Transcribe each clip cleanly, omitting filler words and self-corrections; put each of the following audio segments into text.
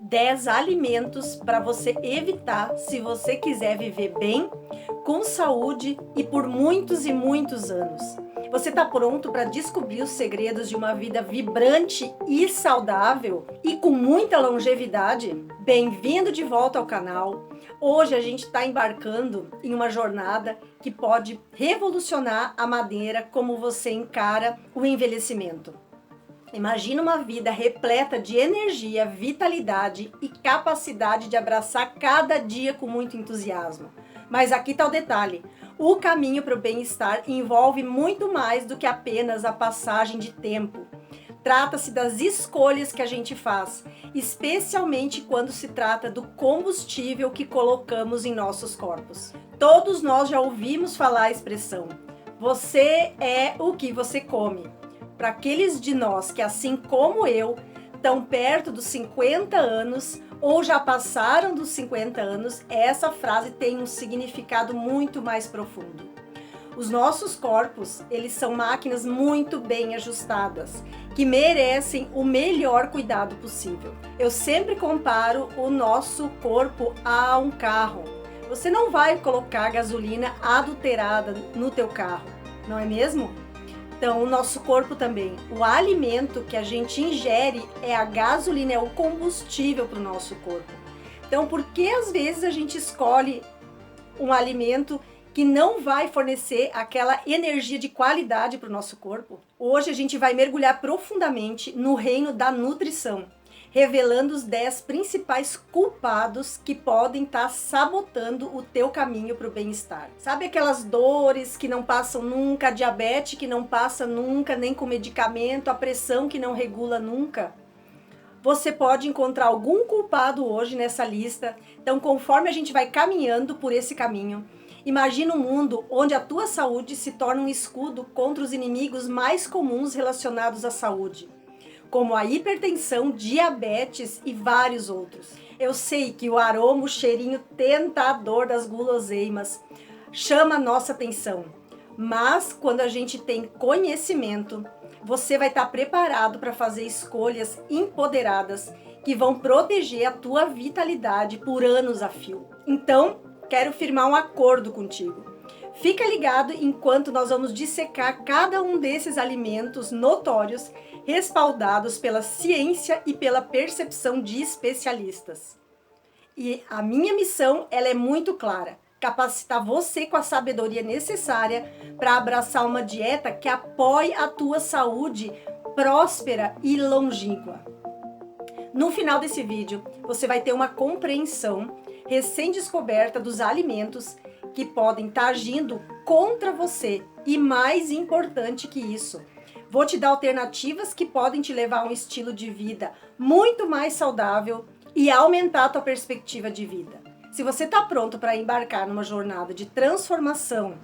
10 alimentos para você evitar se você quiser viver bem, com saúde e por muitos e muitos anos. Você está pronto para descobrir os segredos de uma vida vibrante e saudável e com muita longevidade? Bem-vindo de volta ao canal. Hoje a gente está embarcando em uma jornada que pode revolucionar a maneira como você encara o envelhecimento. Imagina uma vida repleta de energia, vitalidade e capacidade de abraçar cada dia com muito entusiasmo. Mas aqui está o detalhe: o caminho para o bem-estar envolve muito mais do que apenas a passagem de tempo. Trata-se das escolhas que a gente faz, especialmente quando se trata do combustível que colocamos em nossos corpos. Todos nós já ouvimos falar a expressão: você é o que você come. Para aqueles de nós que, assim como eu, estão perto dos 50 anos ou já passaram dos 50 anos, essa frase tem um significado muito mais profundo. Os nossos corpos, eles são máquinas muito bem ajustadas, que merecem o melhor cuidado possível. Eu sempre comparo o nosso corpo a um carro. Você não vai colocar gasolina adulterada no teu carro, não é mesmo? Então, o nosso corpo também. O alimento que a gente ingere é a gasolina, é o combustível para o nosso corpo. Então, por que às vezes a gente escolhe um alimento que não vai fornecer aquela energia de qualidade para o nosso corpo? Hoje a gente vai mergulhar profundamente no reino da nutrição, revelando os 10 principais culpados que podem estar sabotando o teu caminho para o bem-estar. Sabe aquelas dores que não passam nunca, a diabetes que não passa nunca, nem com medicamento, a pressão que não regula nunca? Você pode encontrar algum culpado hoje nessa lista. Então, conforme a gente vai caminhando por esse caminho, imagina um mundo onde a tua saúde se torna um escudo contra os inimigos mais comuns relacionados à saúde, como a hipertensão, diabetes e vários outros. Eu sei que o aroma, o cheirinho tentador das guloseimas chama a nossa atenção, mas quando a gente tem conhecimento, você vai estar preparado para fazer escolhas empoderadas que vão proteger a tua vitalidade por anos a fio. Então, quero firmar um acordo contigo. Fica ligado enquanto nós vamos dissecar cada um desses alimentos notórios, respaldados pela ciência e pela percepção de especialistas. E a minha missão, ela é muito clara: capacitar você com a sabedoria necessária para abraçar uma dieta que apoie a tua saúde próspera e longínqua. No final desse vídeo, você vai ter uma compreensão recém-descoberta dos alimentos que podem estar agindo contra você e, mais importante que isso, vou te dar alternativas que podem te levar a um estilo de vida muito mais saudável e aumentar a tua perspectiva de vida. Se você está pronto para embarcar numa jornada de transformação,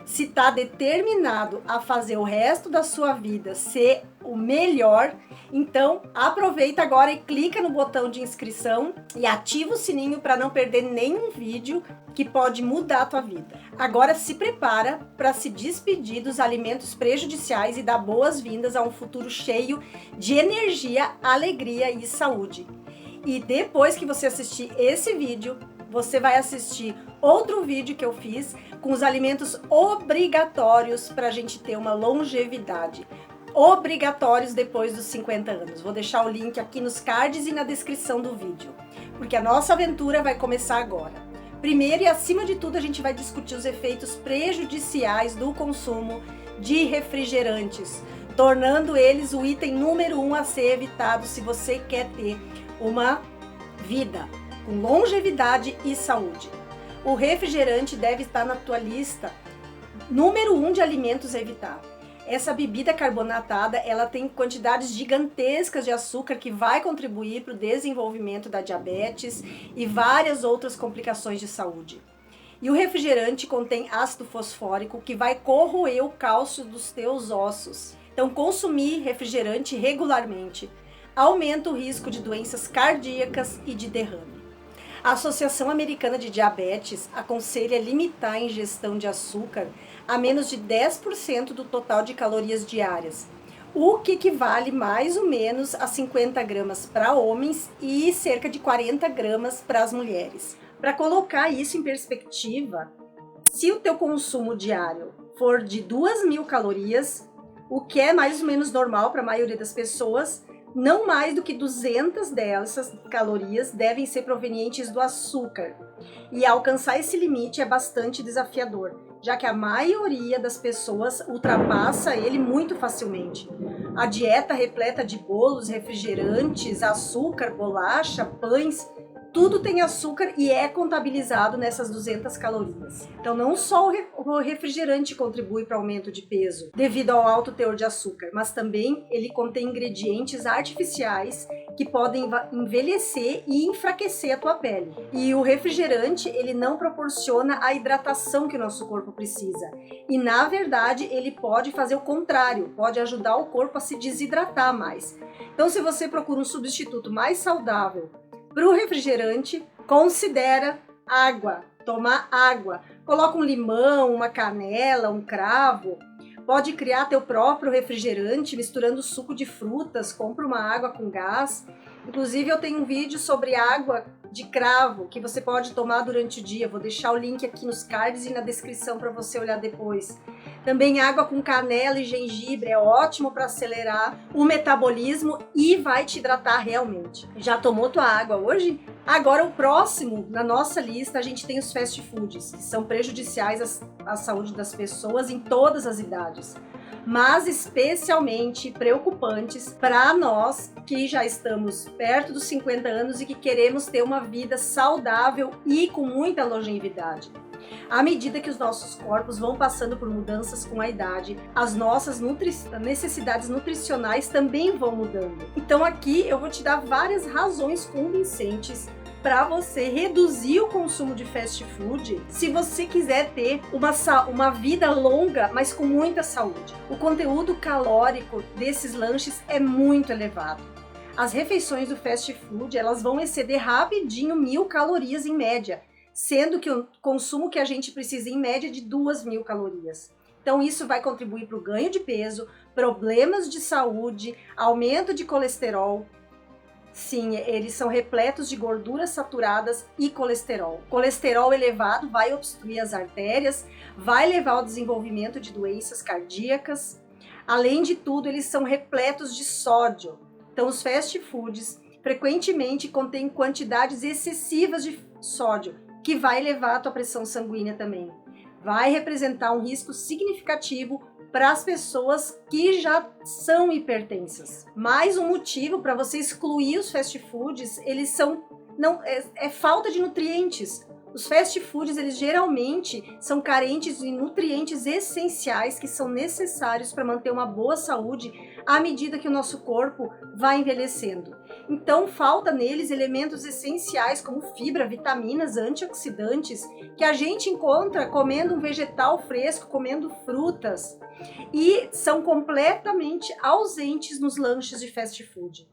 se está determinado a fazer o resto da sua vida ser o melhor, então aproveita agora e clica no botão de inscrição e ativa o sininho para não perder nenhum vídeo que pode mudar a tua vida. Agora se prepara para se despedir dos alimentos prejudiciais e dar boas-vindas a um futuro cheio de energia, alegria e saúde. E depois que você assistir esse vídeo, você vai assistir outro vídeo que eu fiz com os alimentos obrigatórios para a gente ter uma longevidade. Obrigatórios depois dos 50 anos. Vou deixar o link aqui nos cards e na descrição do vídeo, porque a nossa aventura vai começar agora. Primeiro e acima de tudo, a gente vai discutir os efeitos prejudiciais do consumo de refrigerantes, tornando eles o item número 1 a ser evitado se você quer ter uma vida com longevidade e saúde. O refrigerante deve estar na tua lista número 1 de alimentos a evitar. Essa bebida carbonatada, ela tem quantidades gigantescas de açúcar que vai contribuir para o desenvolvimento da diabetes e várias outras complicações de saúde. E o refrigerante contém ácido fosfórico que vai corroer o cálcio dos teus ossos. Então, consumir refrigerante regularmente aumenta o risco de doenças cardíacas e de derrame. A Associação Americana de Diabetes aconselha limitar a ingestão de açúcar a menos de 10% do total de calorias diárias, o que equivale mais ou menos a 50 gramas para homens e cerca de 40 gramas para as mulheres. Para colocar isso em perspectiva, se o teu consumo diário for de 2.000 calorias, o que é mais ou menos normal para a maioria das pessoas, não mais do que 200 dessas calorias devem ser provenientes do açúcar. E alcançar esse limite é bastante desafiador, já que a maioria das pessoas ultrapassa ele muito facilmente. A dieta repleta de bolos, refrigerantes, açúcar, bolacha, pães, tudo tem açúcar e é contabilizado nessas 200 calorias. Então não só o refrigerante contribui para o aumento de peso devido ao alto teor de açúcar, mas também ele contém ingredientes artificiais que podem envelhecer e enfraquecer a tua pele. E o refrigerante, ele não proporciona a hidratação que o nosso corpo precisa. E na verdade, ele pode fazer o contrário, pode ajudar o corpo a se desidratar mais. Então se você procura um substituto mais saudável para o refrigerante, considera água, tomar água. Coloca um limão, uma canela, um cravo. Pode criar teu próprio refrigerante misturando suco de frutas, compra uma água com gás. Inclusive eu tenho um vídeo sobre água de cravo que você pode tomar durante o dia. Vou deixar o link aqui nos cards e na descrição para você olhar depois. Também água com canela e gengibre é ótimo para acelerar o metabolismo e vai te hidratar realmente. Já tomou tua água hoje? Agora o próximo na nossa lista a gente tem os fast foods, que são prejudiciais à saúde das pessoas em todas as idades, mas especialmente preocupantes para nós que já estamos perto dos 50 anos e que queremos ter uma vida saudável e com muita longevidade. À medida que os nossos corpos vão passando por mudanças com a idade, as nossas necessidades nutricionais também vão mudando. Então aqui eu vou te dar várias razões convincentes para você reduzir o consumo de fast food se você quiser ter uma vida longa, mas com muita saúde. O conteúdo calórico desses lanches é muito elevado. As refeições do fast food, elas vão exceder rapidinho 1.000 calorias em média, sendo que o consumo que a gente precisa em média é de 2.000 calorias. Então isso vai contribuir para o ganho de peso, problemas de saúde, aumento de colesterol. Sim, eles são repletos de gorduras saturadas e colesterol. Colesterol elevado vai obstruir as artérias, vai levar ao desenvolvimento de doenças cardíacas. Além de tudo, eles são repletos de sódio. Então, os fast foods frequentemente contêm quantidades excessivas de sódio, que vai elevar a tua pressão sanguínea também. Vai representar um risco significativo para as pessoas que já são hipertensas. Mais um motivo para você excluir os fast foods, eles são falta de nutrientes. Os fast foods, eles geralmente são carentes de nutrientes essenciais que são necessários para manter uma boa saúde à medida que o nosso corpo vai envelhecendo. Então, falta neles elementos essenciais como fibra, vitaminas, antioxidantes, que a gente encontra comendo um vegetal fresco, comendo frutas, e são completamente ausentes nos lanches de fast food.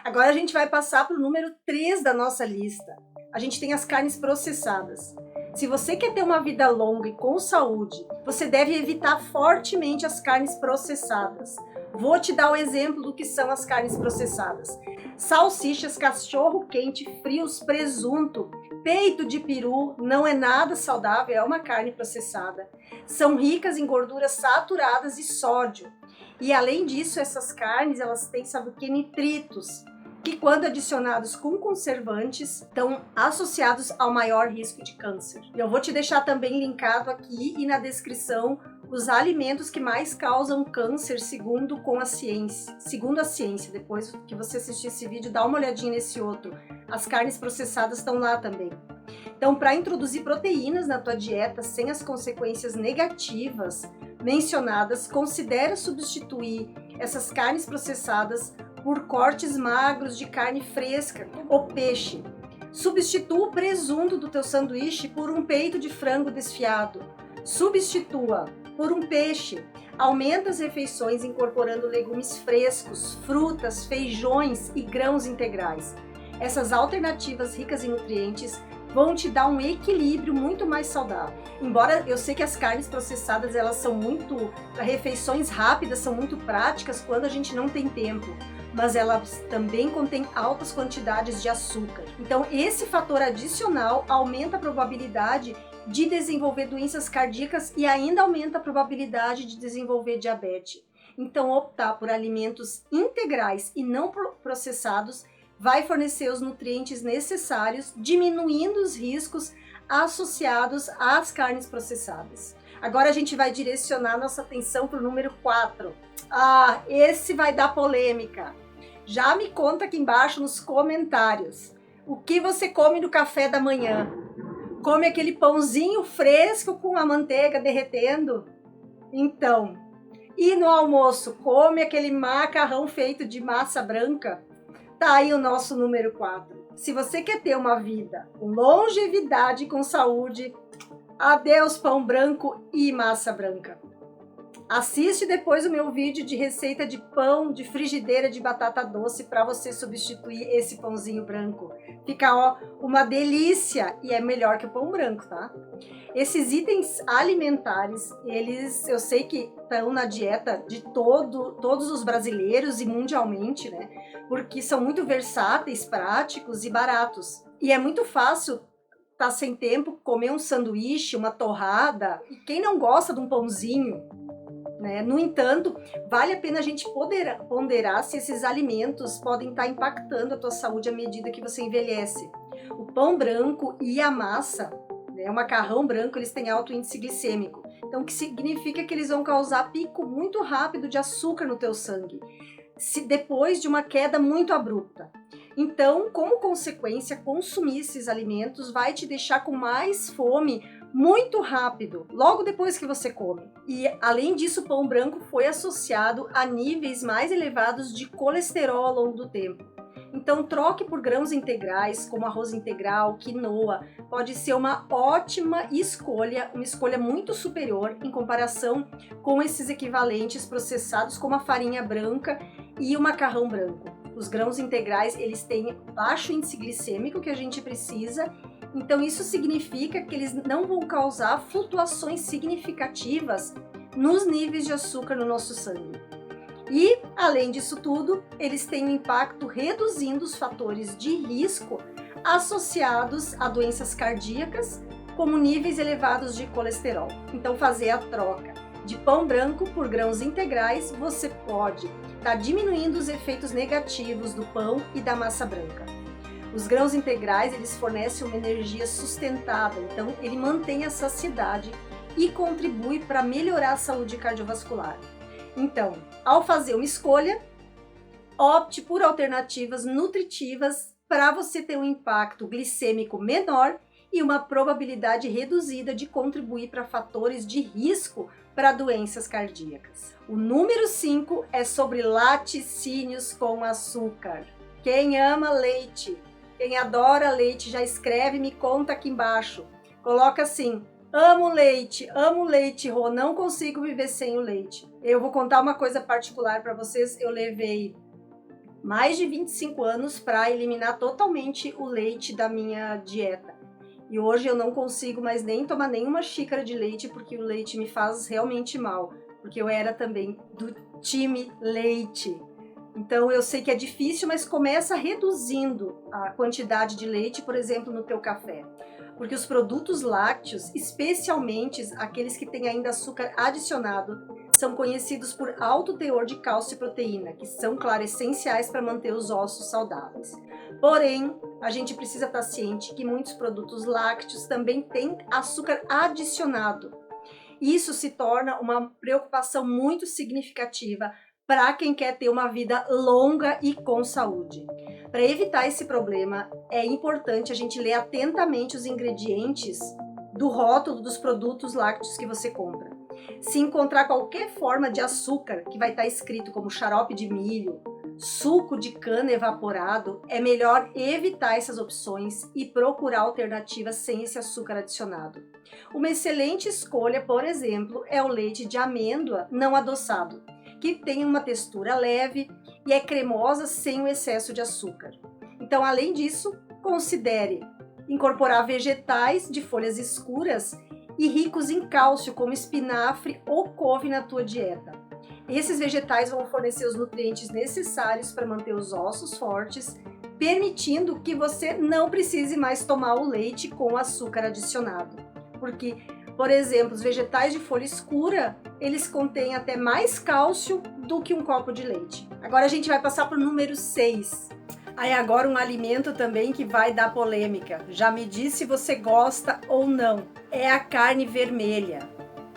Agora a gente vai passar para o número 3 da nossa lista. A gente tem as carnes processadas. Se você quer ter uma vida longa e com saúde, você deve evitar fortemente as carnes processadas. Vou te dar o exemplo do que são as carnes processadas. Salsichas, cachorro quente, frios, presunto, peito de peru, não é nada saudável, é uma carne processada. São ricas em gorduras saturadas e sódio. E além disso, essas carnes, elas têm, sabe o que? Nitritos, que quando adicionados com conservantes, estão associados ao maior risco de câncer. Eu vou te deixar também linkado aqui e na descrição os alimentos que mais causam câncer segundo a ciência. Depois que você assistir esse vídeo, dá uma olhadinha nesse outro. As carnes processadas estão lá também. Então, para introduzir proteínas na tua dieta sem as consequências negativas mencionadas, considere substituir essas carnes processadas por cortes magros de carne fresca ou peixe. Substitua o presunto do teu sanduíche por um peito de frango desfiado. Substitua por um peixe. Aumenta as refeições incorporando legumes frescos, frutas, feijões e grãos integrais. Essas alternativas ricas em nutrientes vão te dar um equilíbrio muito mais saudável. Embora eu sei que as carnes processadas, elas são muito, para refeições rápidas, são muito práticas quando a gente não tem tempo, mas elas também contêm altas quantidades de açúcar. Então, esse fator adicional aumenta a probabilidade de desenvolver doenças cardíacas e ainda aumenta a probabilidade de desenvolver diabetes. Então, optar por alimentos integrais e não processados vai fornecer os nutrientes necessários, diminuindo os riscos associados às carnes processadas. Agora a gente vai direcionar nossa atenção para o número 4. Esse vai dar polêmica. Já me conta aqui embaixo nos comentários. O que você come no café da manhã? Come aquele pãozinho fresco com a manteiga derretendo? Então, e no almoço, come aquele macarrão feito de massa branca? Tá aí o nosso número 4. Se você quer ter uma vida com longevidade e com saúde, adeus pão branco e massa branca. Assiste depois o meu vídeo de receita de pão de frigideira de batata doce para você substituir esse pãozinho branco. Fica uma delícia e é melhor que o pão branco, tá? Esses itens alimentares, eu sei que estão na dieta de todos os brasileiros e mundialmente, né? Porque são muito versáteis, práticos e baratos. E é muito fácil tá sem tempo, comer um sanduíche, uma torrada. E quem não gosta de um pãozinho? Né? No entanto, vale a pena a gente ponderar se esses alimentos podem estar impactando a tua saúde à medida que você envelhece. O pão branco e a massa, né, o macarrão branco, eles têm alto índice glicêmico. Então, o que significa que eles vão causar pico muito rápido de açúcar no teu sangue, depois de uma queda muito abrupta. Então, como consequência, consumir esses alimentos vai te deixar com mais fome muito rápido, logo depois que você come. E, além disso, o pão branco foi associado a níveis mais elevados de colesterol ao longo do tempo. Então, troque por grãos integrais, como arroz integral, quinoa. Pode ser uma ótima escolha, uma escolha muito superior em comparação com esses equivalentes processados, como a farinha branca e o macarrão branco. Os grãos integrais, eles têm baixo índice glicêmico que a gente precisa. Então, isso significa que eles não vão causar flutuações significativas nos níveis de açúcar no nosso sangue. E, além disso tudo, eles têm um impacto reduzindo os fatores de risco associados a doenças cardíacas, como níveis elevados de colesterol. Então, fazer a troca de pão branco por grãos integrais, você pode estar diminuindo os efeitos negativos do pão e da massa branca. Os grãos integrais, eles fornecem uma energia sustentável, então ele mantém a saciedade e contribui para melhorar a saúde cardiovascular. Então, ao fazer uma escolha, opte por alternativas nutritivas para você ter um impacto glicêmico menor e uma probabilidade reduzida de contribuir para fatores de risco para doenças cardíacas. O número 5 é sobre laticínios com açúcar. Quem ama leite, quem adora leite, já escreve e me conta aqui embaixo. Coloca assim: amo leite, Rô, não consigo viver sem o leite. Eu vou contar uma coisa particular para vocês. Eu levei mais de 25 anos para eliminar totalmente o leite da minha dieta. E hoje eu não consigo mais nem tomar nenhuma xícara de leite, porque o leite me faz realmente mal. Porque eu era também do time leite. Então eu sei que é difícil, mas começa reduzindo a quantidade de leite, por exemplo, no teu café. Porque os produtos lácteos, especialmente aqueles que têm ainda açúcar adicionado, são conhecidos por alto teor de cálcio e proteína, que são, claro, essenciais para manter os ossos saudáveis. Porém, a gente precisa estar ciente que muitos produtos lácteos também têm açúcar adicionado. Isso se torna uma preocupação muito significativa para quem quer ter uma vida longa e com saúde. Para evitar esse problema, é importante a gente ler atentamente os ingredientes do rótulo dos produtos lácteos que você compra. Se encontrar qualquer forma de açúcar que vai estar escrito como xarope de milho, suco de cana evaporado, é melhor evitar essas opções e procurar alternativas sem esse açúcar adicionado. Uma excelente escolha, por exemplo, é o leite de amêndoa não adoçado, que tem uma textura leve e é cremosa sem o excesso de açúcar. Então, além disso, considere Incorporar vegetais de folhas escuras e ricos em cálcio, como espinafre ou couve na tua dieta. Esses vegetais vão fornecer os nutrientes necessários para manter os ossos fortes, permitindo que você não precise mais tomar o leite com açúcar adicionado. Porque, por exemplo, os vegetais de folha escura, eles contêm até mais cálcio do que um copo de leite. Agora a gente vai passar para o número 6. Aí agora um alimento também que vai dar polêmica. Já me diz se você gosta ou não. É a carne vermelha.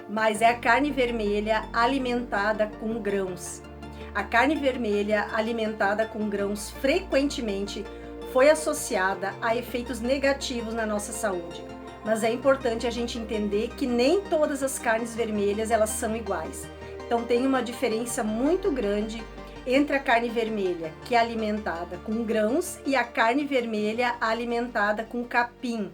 Mas é a carne vermelha alimentada com grãos. A carne vermelha alimentada com grãos frequentemente foi associada a efeitos negativos na nossa saúde. Mas é importante a gente entender que nem todas as carnes vermelhas elas são iguais. Então tem uma diferença muito grande entre a carne vermelha, que é alimentada com grãos, e a carne vermelha alimentada com capim.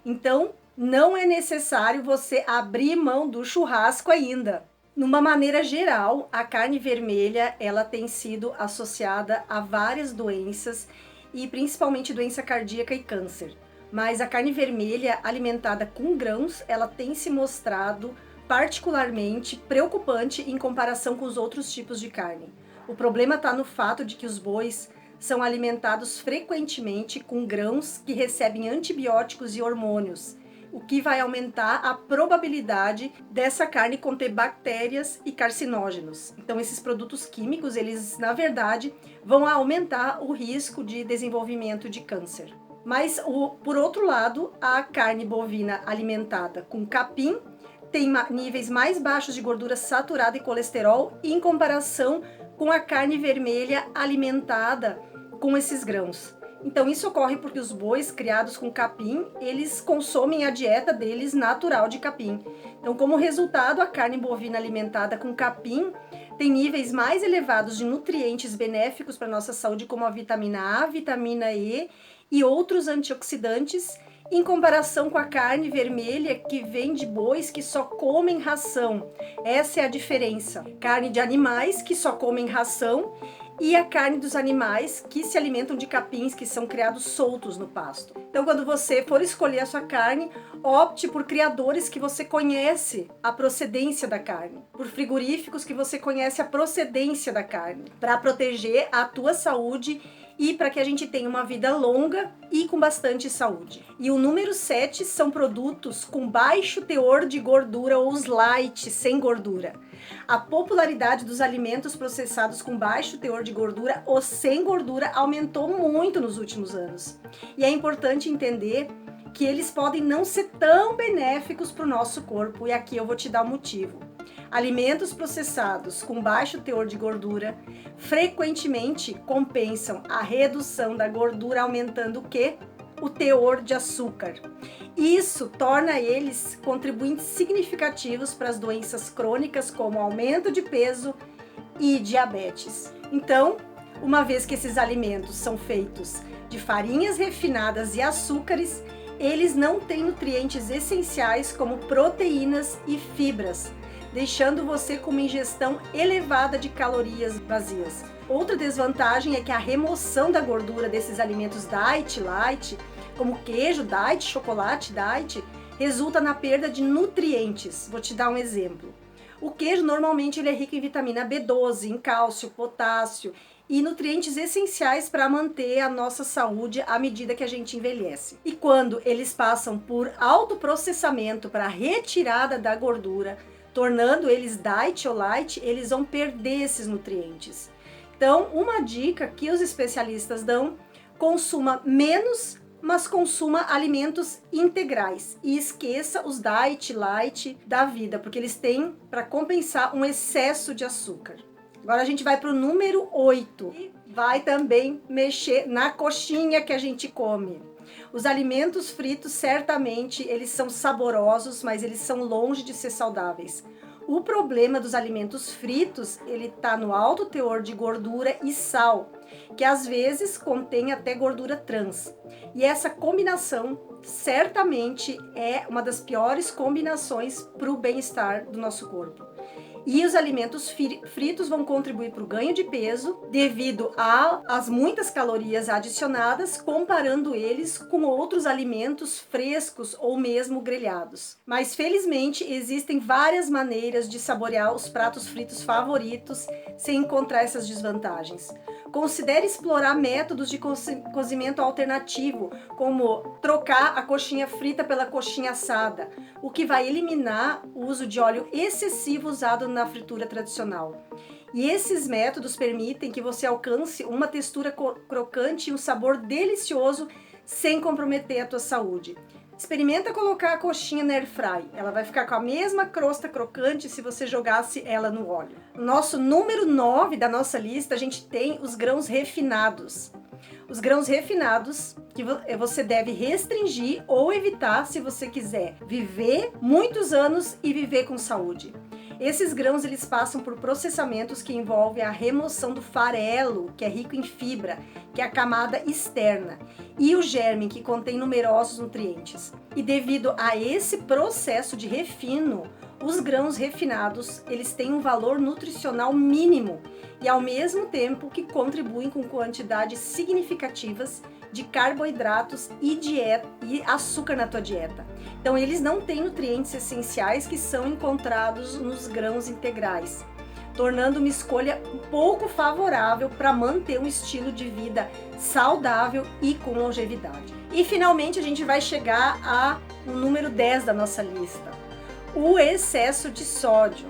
Então, não é necessário você abrir mão do churrasco ainda. Numa maneira geral, a carne vermelha, ela tem sido associada a várias doenças, e principalmente doença cardíaca e câncer. Mas a carne vermelha alimentada com grãos, ela tem se mostrado particularmente preocupante em comparação com os outros tipos de carne. O problema está no fato de que os bois são alimentados frequentemente com grãos que recebem antibióticos e hormônios, o que vai aumentar a probabilidade dessa carne conter bactérias e carcinógenos. Então, esses produtos químicos, eles, na verdade, vão aumentar o risco de desenvolvimento de câncer. Mas, por outro lado, a carne bovina alimentada com capim tem níveis mais baixos de gordura saturada e colesterol em comparação com a carne vermelha alimentada com esses grãos. Então isso ocorre porque os bois criados com capim, eles consomem a dieta deles natural de capim. Então, como resultado, a carne bovina alimentada com capim tem níveis mais elevados de nutrientes benéficos para a nossa saúde, como a vitamina A, vitamina E e outros antioxidantes, em comparação com a carne vermelha que vem de bois que só comem ração. Essa é a diferença. Carne de animais que só comem ração e a carne dos animais que se alimentam de capins que são criados soltos no pasto. Então, quando você for escolher a sua carne, opte por criadores que você conhece a procedência da carne, por frigoríficos que você conhece a procedência da carne, para proteger a tua saúde e para que a gente tenha uma vida longa e com bastante saúde. E o número 7 são produtos com baixo teor de gordura, ou os light, sem gordura. A popularidade dos alimentos processados com baixo teor de gordura ou sem gordura aumentou muito nos últimos anos. E é importante entender que eles podem não ser tão benéficos para o nosso corpo, e aqui eu vou te dar o motivo. Alimentos processados com baixo teor de gordura frequentemente compensam a redução da gordura, aumentando o quê? O teor de açúcar. Isso torna eles contribuintes significativos para as doenças crônicas, como aumento de peso e diabetes. Então, uma vez que esses alimentos são feitos de farinhas refinadas e açúcares, eles não têm nutrientes essenciais como proteínas e fibras, deixando você com uma ingestão elevada de calorias vazias. Outra desvantagem é que a remoção da gordura desses alimentos diet, light, como queijo diet, chocolate diet, resulta na perda de nutrientes. Vou te dar um exemplo. O queijo normalmente ele é rico em vitamina B12, em cálcio, potássio e nutrientes essenciais para manter a nossa saúde à medida que a gente envelhece. E quando eles passam por autoprocessamento para retirada da gordura, tornando eles diet ou light, eles vão perder esses nutrientes. Então, uma dica que os especialistas dão: consuma menos, mas consuma alimentos integrais e esqueça os diet, light da vida, porque eles têm para compensar um excesso de açúcar. Agora a gente vai para o número 8 e vai também mexer na coxinha que a gente come. Os alimentos fritos, certamente, eles são saborosos, mas eles são longe de ser saudáveis. O problema dos alimentos fritos, ele está no alto teor de gordura e sal, que às vezes contém até gordura trans. E essa combinação, certamente, é uma das piores combinações para o bem-estar do nosso corpo. E os alimentos fritos vão contribuir para o ganho de peso devido às muitas calorias adicionadas, comparando eles com outros alimentos frescos ou mesmo grelhados. Mas felizmente existem várias maneiras de saborear os pratos fritos favoritos sem encontrar essas desvantagens. Considere explorar métodos de cozimento alternativo, como trocar a coxinha frita pela coxinha assada, o que vai eliminar o uso de óleo excessivo usado na fritura tradicional. E esses métodos permitem que você alcance uma textura crocante e um sabor delicioso sem comprometer a tua saúde. Experimenta colocar a coxinha na air fry. Ela vai ficar com a mesma crosta crocante se você jogasse ela no óleo. Nosso número 9 da nossa lista, a gente tem os grãos refinados. Os grãos refinados que você deve restringir ou evitar se você quiser viver muitos anos e viver com saúde. Esses grãos eles passam por processamentos que envolvem a remoção do farelo, que é rico em fibra, que é a camada externa, e o germe, que contém numerosos nutrientes. E devido a esse processo de refino, os grãos refinados eles têm um valor nutricional mínimo e ao mesmo tempo que contribuem com quantidades significativas de carboidratos e açúcar na tua dieta. Então eles não têm nutrientes essenciais que são encontrados nos grãos integrais, tornando uma escolha um pouco favorável para manter um estilo de vida saudável e com longevidade. E finalmente a gente vai chegar ao número 10 da nossa lista, o excesso de sódio.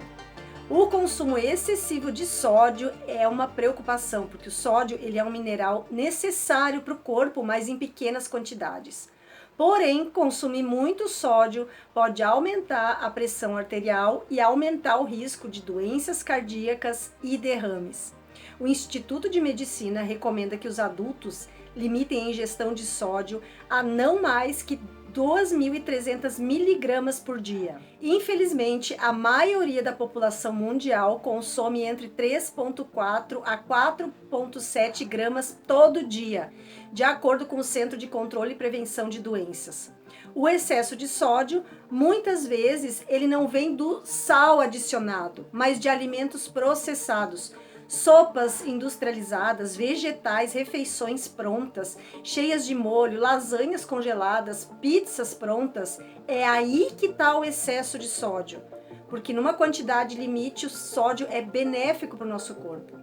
O consumo excessivo de sódio é uma preocupação, porque o sódio ele é um mineral necessário para o corpo, mas em pequenas quantidades. Porém, consumir muito sódio pode aumentar a pressão arterial e aumentar o risco de doenças cardíacas e derrames. O Instituto de Medicina recomenda que os adultos limitem a ingestão de sódio a não mais que 2.300 miligramas por dia. Infelizmente, a maioria da população mundial consome entre 3,4 a 4,7 gramas todo dia, de acordo com o Centro de Controle e Prevenção de Doenças. O excesso de sódio, muitas vezes, ele não vem do sal adicionado, mas de alimentos processados, sopas industrializadas, vegetais, refeições prontas, cheias de molho, lasanhas congeladas, pizzas prontas. É aí que está o excesso de sódio, porque numa quantidade limite o sódio é benéfico para o nosso corpo.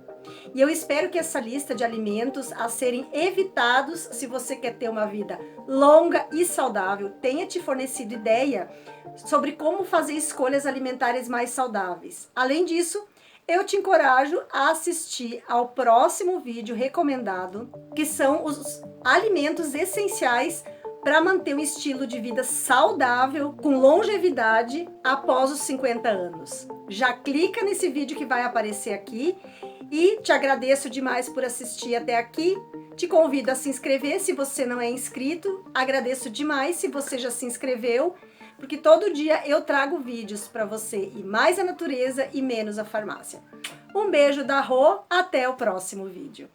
E eu espero que essa lista de alimentos a serem evitados se você quer ter uma vida longa e saudável tenha te fornecido ideia sobre como fazer escolhas alimentares mais saudáveis. Além disso, eu te encorajo a assistir ao próximo vídeo recomendado, que são os alimentos essenciais para manter um estilo de vida saudável, com longevidade, após os 50 anos. Já clica nesse vídeo que vai aparecer aqui e te agradeço demais por assistir até aqui. Te convido a se inscrever se você não é inscrito. Agradeço demais se você já se inscreveu, porque todo dia eu trago vídeos para você ir mais à natureza e menos à farmácia. Um beijo da Rô, até o próximo vídeo.